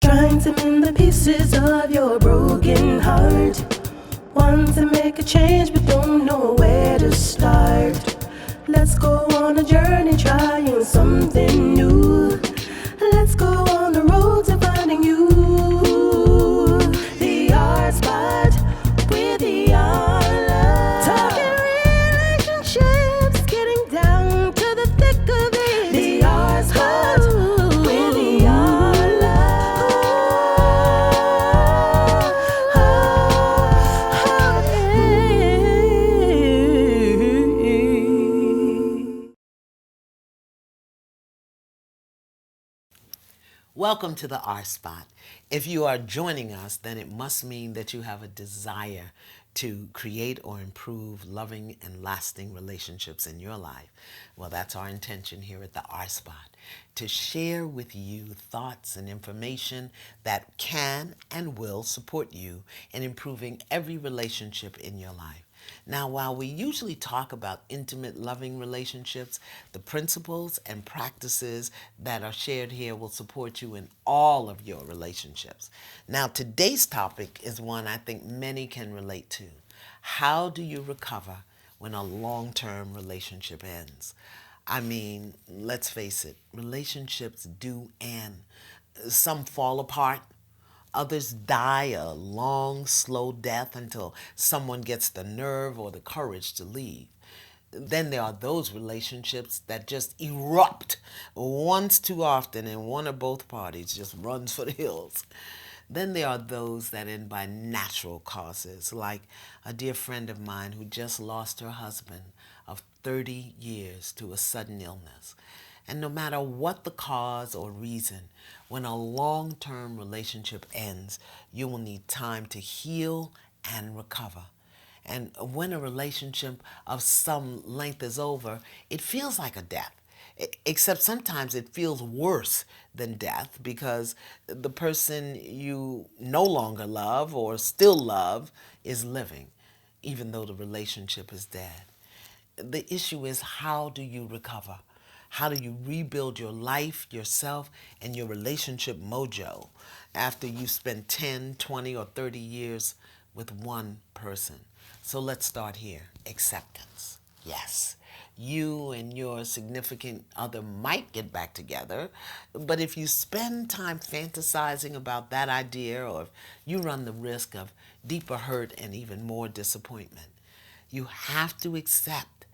Trying to mend the pieces of your broken heart. Want to make a change but don't know where to start. Let's go on a journey trying something new. Let's go on the road to finding you. The art spot with Iyanla. Talking relationships, getting down to the thick of it. The art spot with Iyanla. Welcome to the R Spot. If you are joining us, then it must mean that you have a desire to create or improve loving and lasting relationships in your life. Well, that's our intention here at the R Spot, to share with you thoughts and information that can and will support you in improving every relationship in your life. Now, while we usually talk about intimate, loving relationships, the principles and practices that are shared here will support you in all of your relationships. Now, today's topic is one I think many can relate to. How do you recover when a long-term relationship ends? I mean, let's face it, relationships do end. Some fall apart. Others die a long, slow death until someone gets the nerve or the courage to leave. Then there are those relationships that just erupt once too often and one or both parties just runs for the hills. Then there are those that end by natural causes, like a dear friend of mine who just lost her husband of 30 years to a sudden illness. And no matter what the cause or reason, when a long-term relationship ends, you will need time to heal and recover. And when a relationship of some length is over, it feels like a death. Except sometimes it feels worse than death because the person you no longer love or still love is living, even though the relationship is dead. The issue is, how do you recover? How do you rebuild your life, yourself, and your relationship mojo after you spend 10, 20, or 30 years with one person? So let's start here. Acceptance. Yes, you and your significant other might get back together, but if you spend time fantasizing about that idea, or if you run the risk of deeper hurt and even more disappointment, you have to accept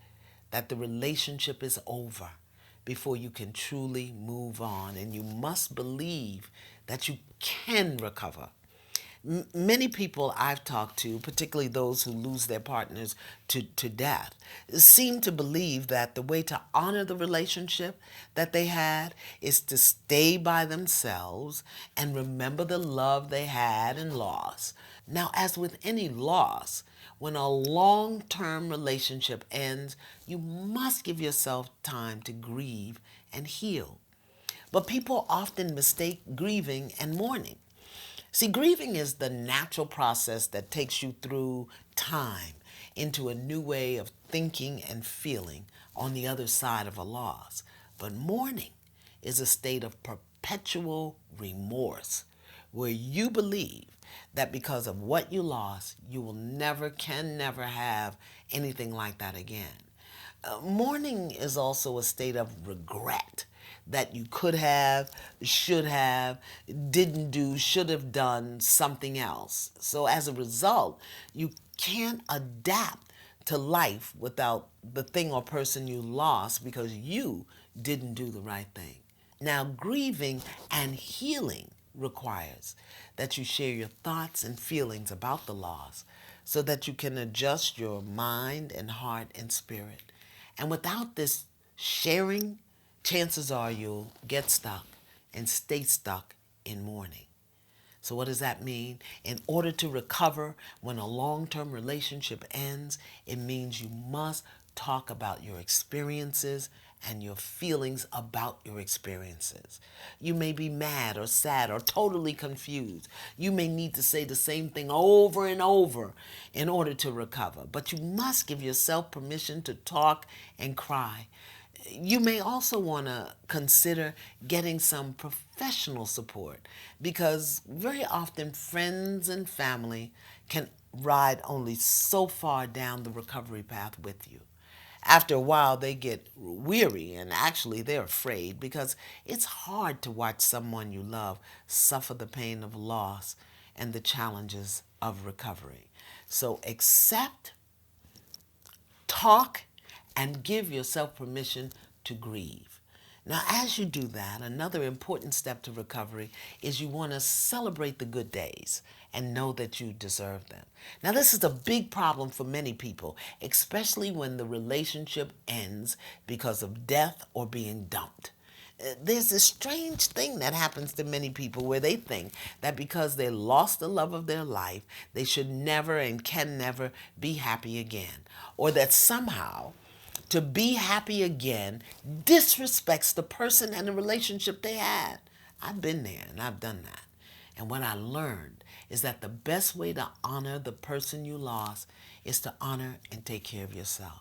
that the relationship is over before you can truly move on, and you must believe that you can recover. Many people I've talked to, particularly those who lose their partners to death, seem to believe that the way to honor the relationship that they had is to stay by themselves and remember the love they had and lost. Now, as with any loss, when a long-term relationship ends, you must give yourself time to grieve and heal. But people often mistake grieving and mourning. See, grieving is the natural process that takes you through time into a new way of thinking and feeling on the other side of a loss. But mourning is a state of perpetual remorse where you believe that because of what you lost, you will never, can never have anything like that again. Mourning is also a state of regret that you could have, should have, didn't do, should have done something else. So as a result, you can't adapt to life without the thing or person you lost because you didn't do the right thing. Now, grieving and healing requires that you share your thoughts and feelings about the loss so that you can adjust your mind and heart and spirit. And without this sharing, chances are you'll get stuck and stay stuck in mourning. So what does that mean? In order to recover when a long-term relationship ends, it means you must talk about your experiences and your feelings about your experiences. You may be mad or sad or totally confused. You may need to say the same thing over and over in order to recover. But you must give yourself permission to talk and cry. You may also want to consider getting some professional support because very often friends and family can ride only so far down the recovery path with you. After a while, they get weary and actually they're afraid because it's hard to watch someone you love suffer the pain of loss and the challenges of recovery. So accept, talk, and give yourself permission to grieve. Now, as you do that, another important step to recovery is you want to celebrate the good days and know that you deserve them. Now, this is a big problem for many people, especially when the relationship ends because of death or being dumped. There's this strange thing that happens to many people where they think that because they lost the love of their life, they should never and can never be happy again. Or that somehow to be happy again disrespects the person and the relationship they had. I've been there and I've done that. And what I learned is that the best way to honor the person you lost is to honor and take care of yourself.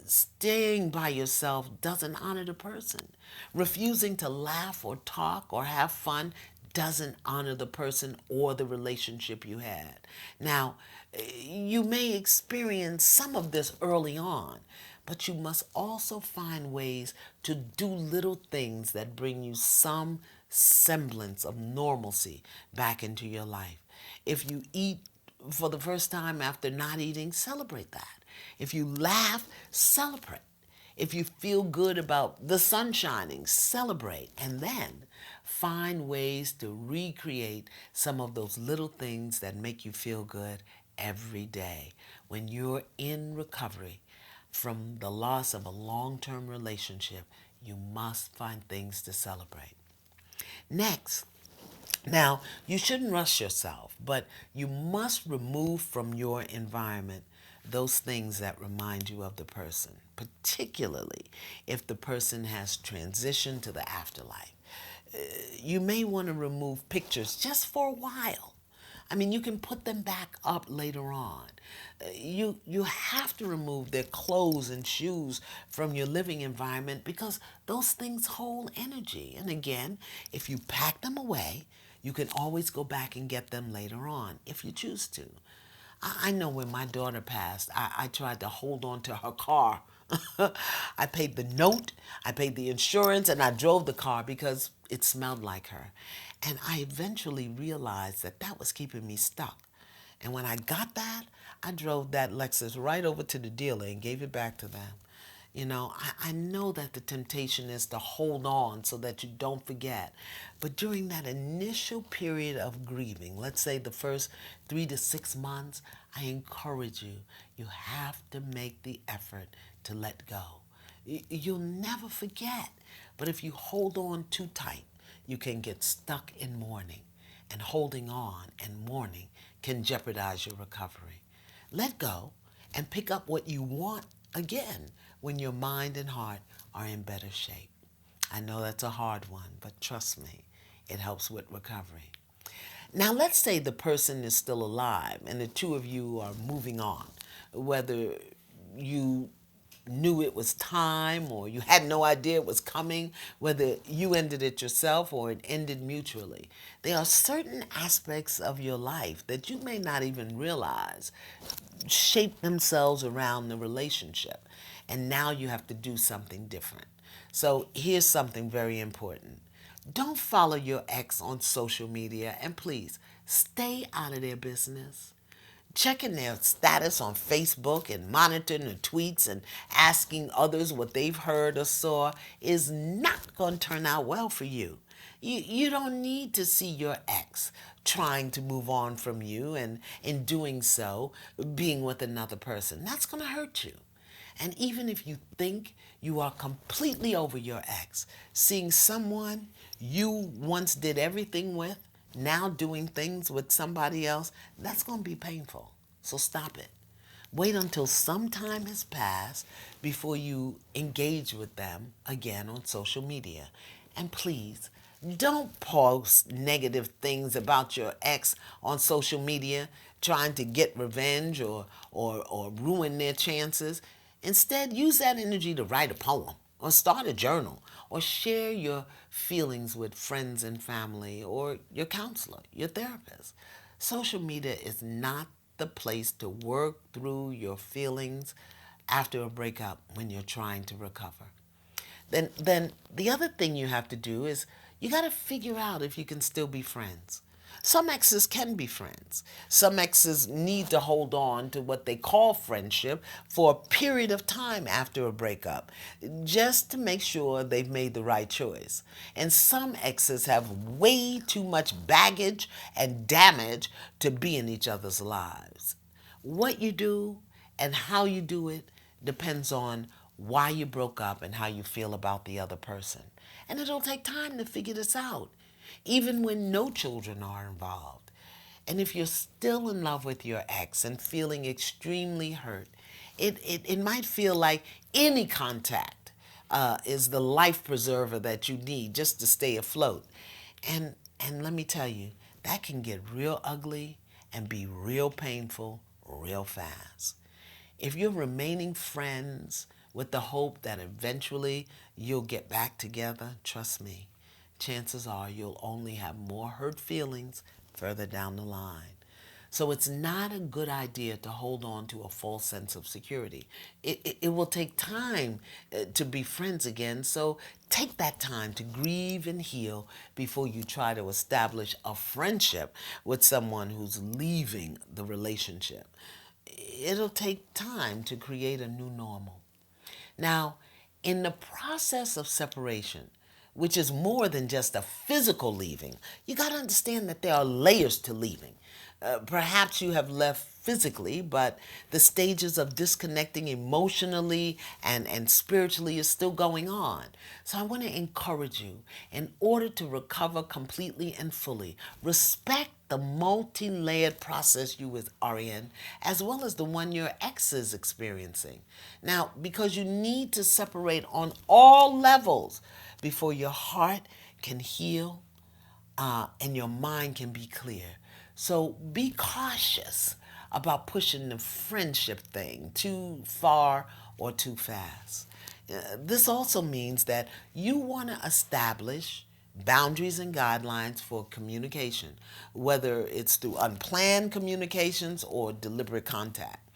Staying by yourself doesn't honor the person. Refusing to laugh or talk or have fun doesn't honor the person or the relationship you had. Now, you may experience some of this early on, but you must also find ways to do little things that bring you some semblance of normalcy back into your life. If you eat for the first time after not eating, celebrate that. If you laugh, celebrate. If you feel good about the sun shining, celebrate. And then find ways to recreate some of those little things that make you feel good every day. When you're in recovery from the loss of a long-term relationship, you must find things to celebrate. Next, now, you shouldn't rush yourself, but you must remove from your environment those things that remind you of the person, particularly if the person has transitioned to the afterlife. You may want to remove pictures just for a while. I mean, you can put them back up later on. You have to remove their clothes and shoes from your living environment because those things hold energy. And again, if you pack them away, you can always go back and get them later on if you choose to. I know when my daughter passed, I tried to hold on to her car. I paid the note, I paid the insurance, and I drove the car because it smelled like her. And I eventually realized that that was keeping me stuck. And when I got that, I drove that Lexus right over to the dealer and gave it back to them. You know, I know that the temptation is to hold on so that you don't forget. But during that initial period of grieving, let's say the first 3 to 6 months, I encourage you, you have to make the effort to let go. You'll never forget. But if you hold on too tight, you can get stuck in mourning. And holding on and mourning can jeopardize your recovery. Let go and pick up what you want again when your mind and heart are in better shape. I know that's a hard one, but trust me, it helps with recovery. Now, let's say the person is still alive and the two of you are moving on, whether you knew it was time or you had no idea it was coming, whether you ended it yourself or it ended mutually. There are certain aspects of your life that you may not even realize shape themselves around the relationship. And now you have to do something different. So here's something very important. Don't follow your ex on social media and please stay out of their business. Checking their status on Facebook and monitoring the tweets and asking others what they've heard or saw is not going to turn out well for you. You don't need to see your ex trying to move on from you and in doing so, being with another person. That's going to hurt you. And even if you think you are completely over your ex, seeing someone you once did everything with, now doing things with somebody else, that's going to be painful. So stop it. Wait until some time has passed before you engage with them again on social media. And please, don't post negative things about your ex on social media trying to get revenge or ruin their chances. Instead, use that energy to write a poem or start a journal, or share your feelings with friends and family, or your counselor, your therapist. Social media is not the place to work through your feelings after a breakup when you're trying to recover. Then the other thing you have to do is you got to figure out if you can still be friends. Some exes can be friends. Some exes need to hold on to what they call friendship for a period of time after a breakup, just to make sure they've made the right choice. And some exes have way too much baggage and damage to be in each other's lives. What you do and how you do it depends on why you broke up and how you feel about the other person. And it'll take time to figure this out, even when no children are involved. And if you're still in love with your ex and feeling extremely hurt, it might feel like any contact is the life preserver that you need just to stay afloat. And let me tell you, that can get real ugly and be real painful real fast. If you're remaining friends with the hope that eventually you'll get back together, trust me, chances are you'll only have more hurt feelings further down the line. So it's not a good idea to hold on to a false sense of security. It will take time to be friends again, so take that time to grieve and heal before you try to establish a friendship with someone who's leaving the relationship. It'll take time to create a new normal. Now, in the process of separation, which is more than just a physical leaving, you got to understand that there are layers to leaving. Perhaps you have left physically, but the stages of disconnecting emotionally and spiritually is still going on. So I want to encourage you, in order to recover completely and fully, respect the multi-layered process you are in, as well as the one your ex is experiencing. Now, because you need to separate on all levels before your heart can heal and your mind can be clear. So be cautious about pushing the friendship thing too far or too fast. This also means that you want to establish boundaries and guidelines for communication, whether it's through unplanned communications or deliberate contact.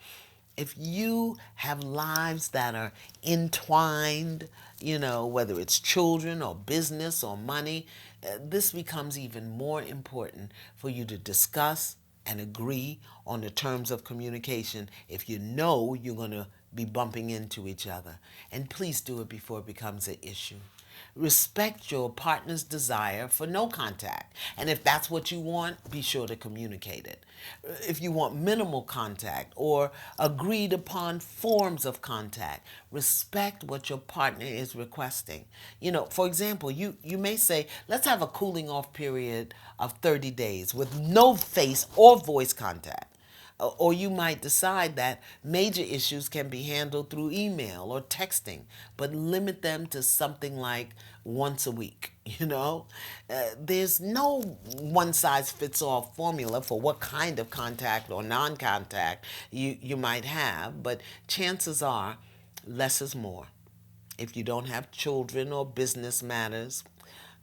If you have lives that are entwined, whether it's children or business or money, this becomes even more important for you to discuss and agree on the terms of communication if you know you're going to be bumping into each other. And please do it before it becomes an issue. Respect your partner's desire for no contact. And if that's what you want, be sure to communicate it. If you want minimal contact or agreed upon forms of contact, respect what your partner is requesting. For example, you may say, let's have a cooling off period of 30 days with no face or voice contact. Or you might decide that major issues can be handled through email or texting, but limit them to something like once a week. There's no one size fits all formula for what kind of contact or non contact you might have, but chances are less is more. If you don't have children or business matters,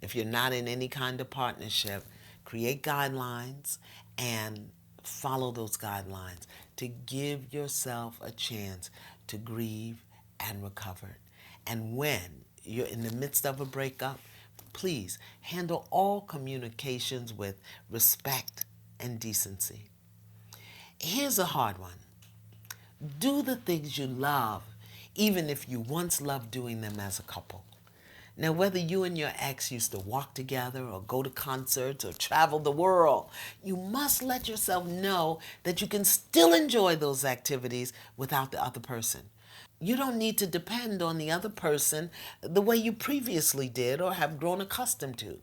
if you're not in any kind of partnership, create guidelines and follow those guidelines to give yourself a chance to grieve and recover. And when you're in the midst of a breakup, please handle all communications with respect and decency. Here's a hard one. Do the things you love, even if you once loved doing them as a couple. Now, whether you and your ex used to walk together or go to concerts or travel the world, you must let yourself know that you can still enjoy those activities without the other person. You don't need to depend on the other person the way you previously did or have grown accustomed to.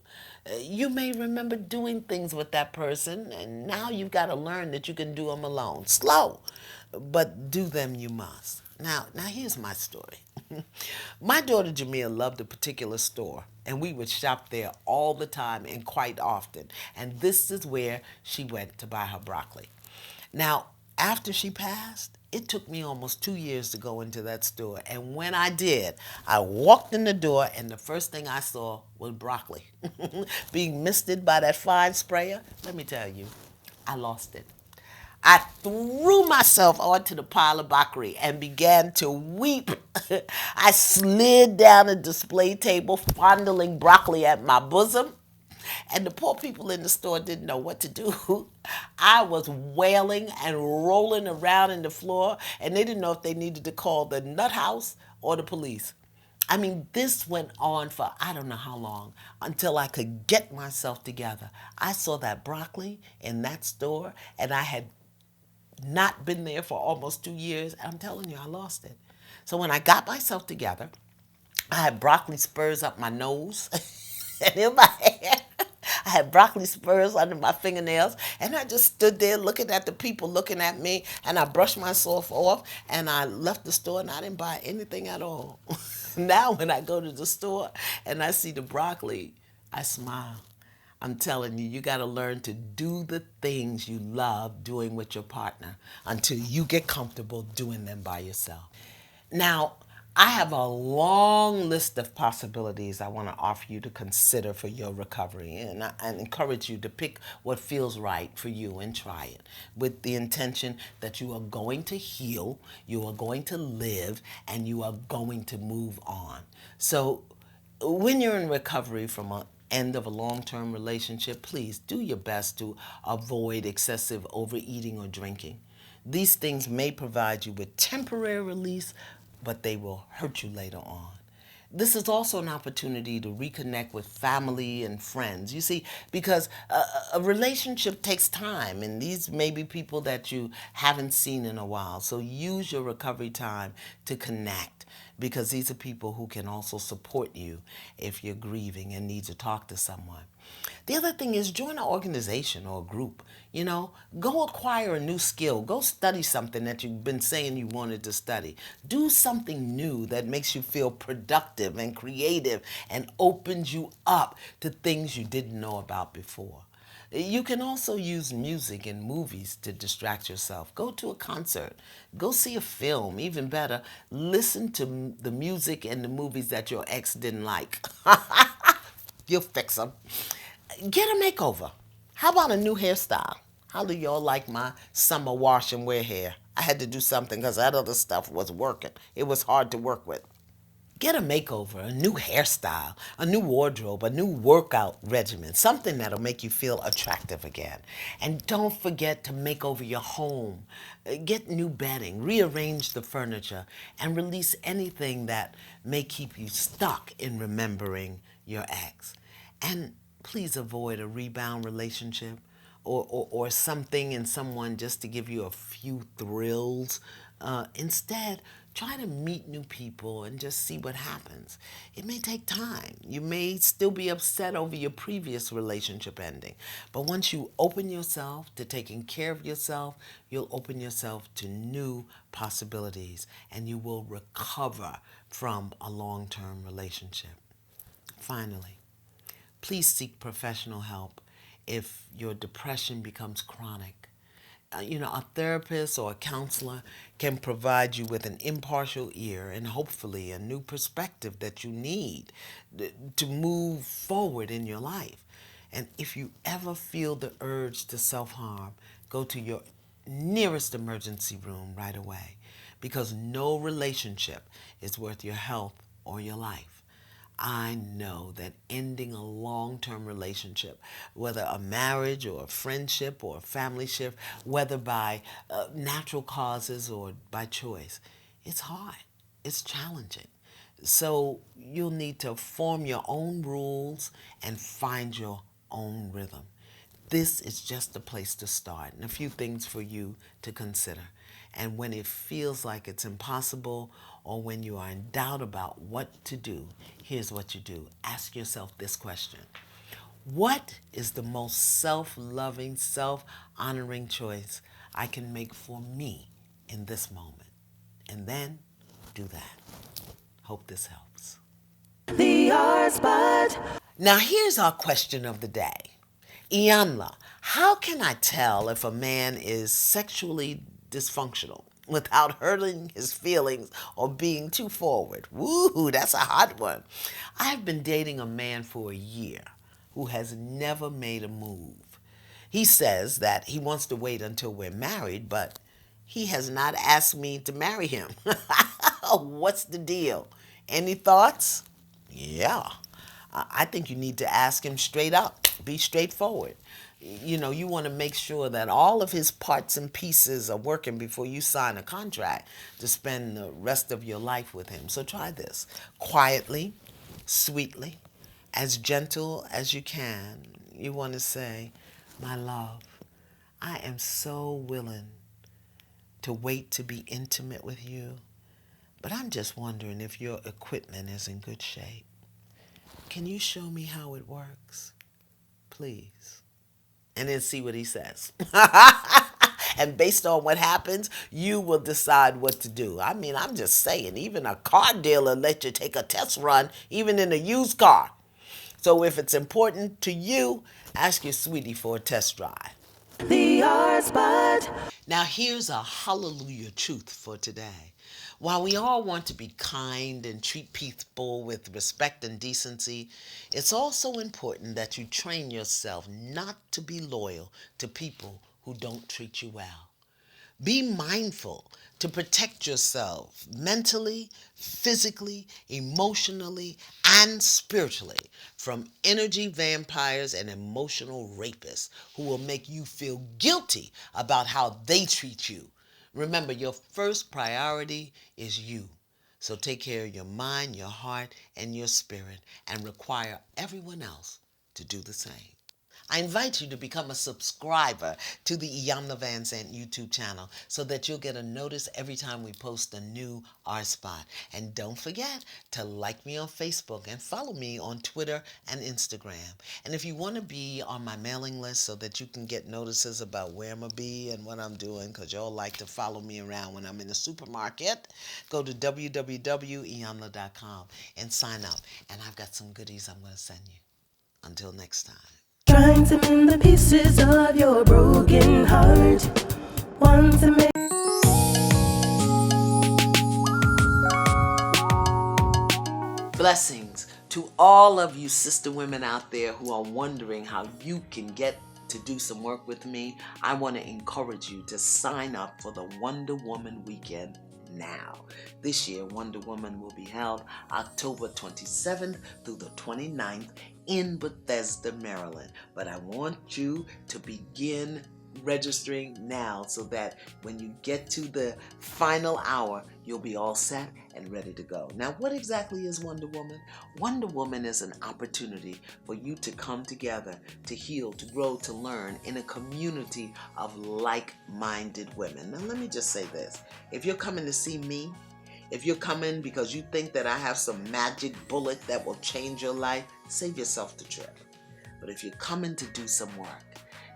You may remember doing things with that person, and now you've got to learn that you can do them alone. Slow, but do them you must. Now here's my story. My daughter Jamia loved a particular store, and we would shop there all the time and quite often. And this is where she went to buy her broccoli. Now, After she passed, it took me almost 2 years to go into that store. And when I did, I walked in the door and the first thing I saw was broccoli. Being misted by that fine sprayer, let me tell you, I lost it. I threw myself onto the pile of broccoli and began to weep. I slid down the display table, fondling broccoli at my bosom. And the poor people in the store didn't know what to do. I was wailing and rolling around in the floor, and they didn't know if they needed to call the nut house or the police. I mean, this went on for I don't know how long until I could get myself together. I saw that broccoli in that store, and I had not been there for almost 2 years. I'm telling you, I lost it. So when I got myself together, I had broccoli spurs up my nose and in my hair. I had broccoli spurs under my fingernails, and I just stood there looking at the people looking at me, and I brushed myself off, and I left the store, and I didn't buy anything at all. Now when I go to the store and I see the broccoli, I smile. I'm telling you, you got to learn to do the things you love doing with your partner until you get comfortable doing them by yourself. Now, I have a long list of possibilities I want to offer you to consider for your recovery, and I encourage you to pick what feels right for you and try it with the intention that you are going to heal, you are going to live, and you are going to move on. So, when you're in recovery from an end of a long-term relationship, please do your best to avoid excessive overeating or drinking. These things may provide you with temporary release, but they will hurt you later on. This is also an opportunity to reconnect with family and friends. You see, because a relationship takes time, and these may be people that you haven't seen in a while. So use your recovery time to connect, because these are people who can also support you if you're grieving and need to talk to someone. The other thing is join an organization or a group. Go acquire a new skill. Go study something that you've been saying you wanted to study. Do something new that makes you feel productive and creative and opens you up to things you didn't know about before. You can also use music and movies to distract yourself. Go to a concert. Go see a film. Even better, listen to the music and the movies that your ex didn't like. You'll fix them. Get a makeover. How about a new hairstyle? How do y'all like my summer wash and wear hair? I had to do something because that other stuff was working. It was hard to work with. Get a makeover, a new hairstyle, a new wardrobe, a new workout regimen, something that'll make you feel attractive again. And don't forget to make over your home. Get new bedding, rearrange the furniture, and release anything that may keep you stuck in remembering your ex. And please avoid a rebound relationship or something in someone just to give you a few thrills. Instead, try to meet new people and just see what happens. It may take time. You may still be upset over your previous relationship ending. But once you open yourself to taking care of yourself, you'll open yourself to new possibilities and you will recover from a long-term relationship. Finally, please seek professional help if your depression becomes chronic. A therapist or a counselor can provide you with an impartial ear and hopefully a new perspective that you need to move forward in your life. And if you ever feel the urge to self-harm, go to your nearest emergency room right away, because no relationship is worth your health or your life. I know that ending a long-term relationship, whether a marriage or a friendship or a family shift, whether by natural causes or by choice, it's hard. It's challenging. So you'll need to form your own rules and find your own rhythm. This is just a place to start and a few things for you to consider. And when it feels like it's impossible or when you are in doubt about what to do, here's what you do. Ask yourself this question. What is the most self-loving, self-honoring choice I can make for me in this moment? And then do that. Hope this helps. The art spot. Now here's our question of the day. Iyanla, how can I tell if a man is sexually dysfunctional without hurting his feelings or being too forward. Woo, that's a hot one. I've been dating a man for a year who has never made a move. He says that he wants to wait until we're married, but he has not asked me to marry him. What's the deal? Any thoughts? Yeah. I think you need to ask him straight up. Be straightforward. You want to make sure that all of his parts and pieces are working before you sign a contract to spend the rest of your life with him. So try this quietly, sweetly, as gentle as you can. You want to say, "My love, I am so willing to wait to be intimate with you, but I'm just wondering if your equipment is in good shape. Can you show me how it works, please?" And then see what he says. And based on what happens, you will decide what to do. I mean, I'm just saying, even a car dealer let you take a test run, even in a used car. So if it's important to you, ask your sweetie for a test drive. The art spot. Now, here's a hallelujah truth for today. While we all want to be kind and treat people with respect and decency, it's also important that you train yourself not to be loyal to people who don't treat you well. Be mindful to protect yourself mentally, physically, emotionally, and spiritually from energy vampires and emotional rapists who will make you feel guilty about how they treat you. Remember, your first priority is you. So take care of your mind, your heart, and your spirit, and require everyone else to do the same. I invite you to become a subscriber to the Iyanla Vanzant YouTube channel so that you'll get a notice every time we post a new R Spot. And don't forget to like me on Facebook and follow me on Twitter and Instagram. And if you want to be on my mailing list so that you can get notices about where I'm going to be and what I'm doing, because y'all like to follow me around when I'm in the supermarket, go to www.iyanla.com and sign up. And I've got some goodies I'm going to send you. Until next time. Trying to mend the pieces of your broken heart. Want to make Blessings to all of you sister women out there who are wondering how you can get to do some work with me. I want to encourage you to sign up for the Wonder Woman Weekend now. This year, Wonder Woman will be held October 27th through the 29th in Bethesda, Maryland. But I want you to begin registering now so that when you get to the final hour, you'll be all set and ready to go. Now, what exactly is Wonder Woman? Wonder Woman is an opportunity for you to come together, to heal, to grow, to learn in a community of like-minded women. Now, let me just say this. If you're coming to see me, if you're coming because you think that I have some magic bullet that will change your life, save yourself the trip. But if you're coming to do some work,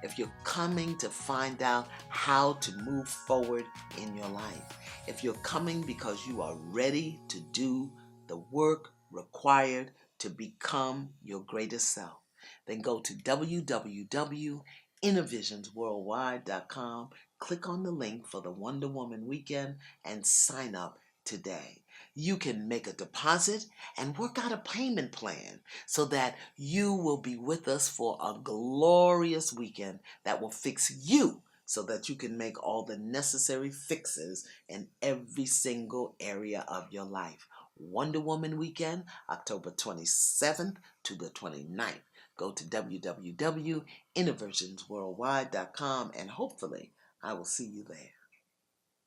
if you're coming to find out how to move forward in your life, if you're coming because you are ready to do the work required to become your greatest self, then go to www.innovationsworldwide.com, click on the link for the Wonder Woman Weekend, and sign up today. You can make a deposit and work out a payment plan so that you will be with us for a glorious weekend that will fix you so that you can make all the necessary fixes in every single area of your life. Wonder Woman Weekend, October 27th to the 29th. Go to www.innovationsworldwide.com and hopefully I will see you there.